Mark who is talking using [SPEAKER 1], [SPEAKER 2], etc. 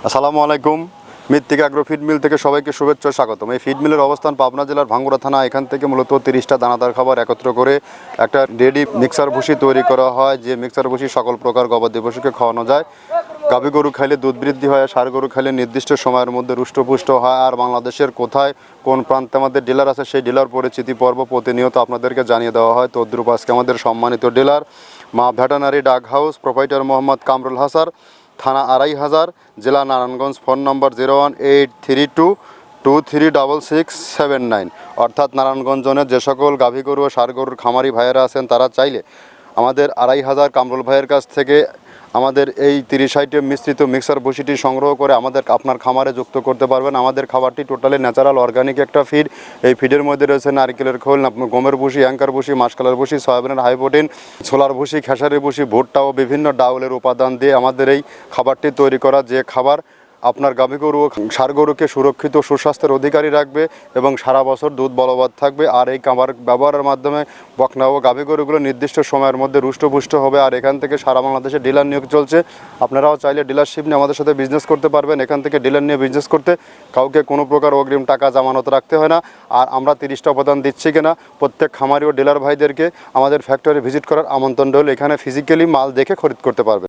[SPEAKER 1] আসসালামু আলাইকুম। মৃত্তিকা অ্যাগ্রো ফিড মিল থেকে সবাইকে শুভেচ্ছা স্বাগতম। এই ফিড মিলের অবস্থান পাবনা জেলার ভাঙ্গুড়া থানা। এখান থেকে মূলত 30টা দানাদার খাবার একত্র করে একটা রেডি মিক্সার ভুসি তৈরি করা হয়, যে মিক্সার ভুসি সকল প্রকার গবাদি পশুকে খাওয়ানো যায়। গাভী গরু খাইলে দুধ বৃদ্ধি হয়, ষাঁড় গরু খাইলে নির্দিষ্ট সময়ের মধ্যে রুষ্টপুষ্ট হয়। আর বাংলাদেশের কোথায় কোন প্রান্তে আমাদের ডিলার আছে সেই ডিলার পরিচিতি পর্ব প্রতিনিয়ত আপনাদেরকে জানিয়ে দেওয়া হয়। তদ্রূপ আজকে আমাদের সম্মানিত ডিলার মা ভেটেনারি ডাক হাউস, প্রোপাইটার মোহাম্মদ কামরুল হাসান, থানা 2500, জেলা নারায়ণগঞ্জ। ফোন নম্বর 01832236679। অর্থাৎ নারায়ণগঞ্জ জোনের যে সকল গাভী গরু ও ষাঁড় গরুর খামারি ভাইয়েরা আছেন তারা চাইলে আমাদের 2500 কামরুল ভাইয়ের কাছ থেকে আমাদের এই 30 আইটেম মিশ্রিত মিক্সার ভুসিটি সংগ্রহ করে আপনার খামারে যুক্ত করতে পারবেন। আমাদের খাবারটি টোটালি ন্যাচারাল অর্গানিক একটা ফিড। এই ফিডের মধ্যে রয়েছে নারকেলের খোল, গমের ভুসি, অ্যাঙ্কার ভুসি, মাসকালার ভুসি, সয়াবিনের হাই প্রোটিন, ছোলার ভুসি, খেসারির ভুসি, ভুট্টা ও বিভিন্ন ডাউলের উপাদান দিয়ে আমাদের এই খাবারটি তৈরি করা, যে খাবার আপনার গাভী গরু ও ষাঁড় গরুকে সুরক্ষিত সুস্বাস্থ্যের অধিকারী রাখবে এবং সারা বছর দুধ বলবৎ থাকবে। আর এই খাবার ব্যবহারের মাধ্যমে বকনা ও গাভী গরুগুলো নির্দিষ্ট সময়ের মধ্যে রুষ্টপুষ্ট হবে। আর এখান থেকে সারা বাংলাদেশে ডিলার নিয়োগ চলছে। আপনারাও চাইলে ডিলারশিপ নিয়ে আমাদের সাথে বিজনেস করতে পারবেন। এখান থেকে ডিলার নিয়ে বিজনেস করতে কাউকে কোনো প্রকার অগ্রিম টাকা জামানত রাখতে হয় না। আর আমরা 30টা উপাদান দিচ্ছি কিনা প্রত্যেক খামারি ও ডিলার ভাইদেরকে আমাদের ফ্যাক্টরি ভিজিট করার আমন্ত্রণ রইল। এখানে ফিজিক্যালি মাল দেখে খরিদ করতে পারবে।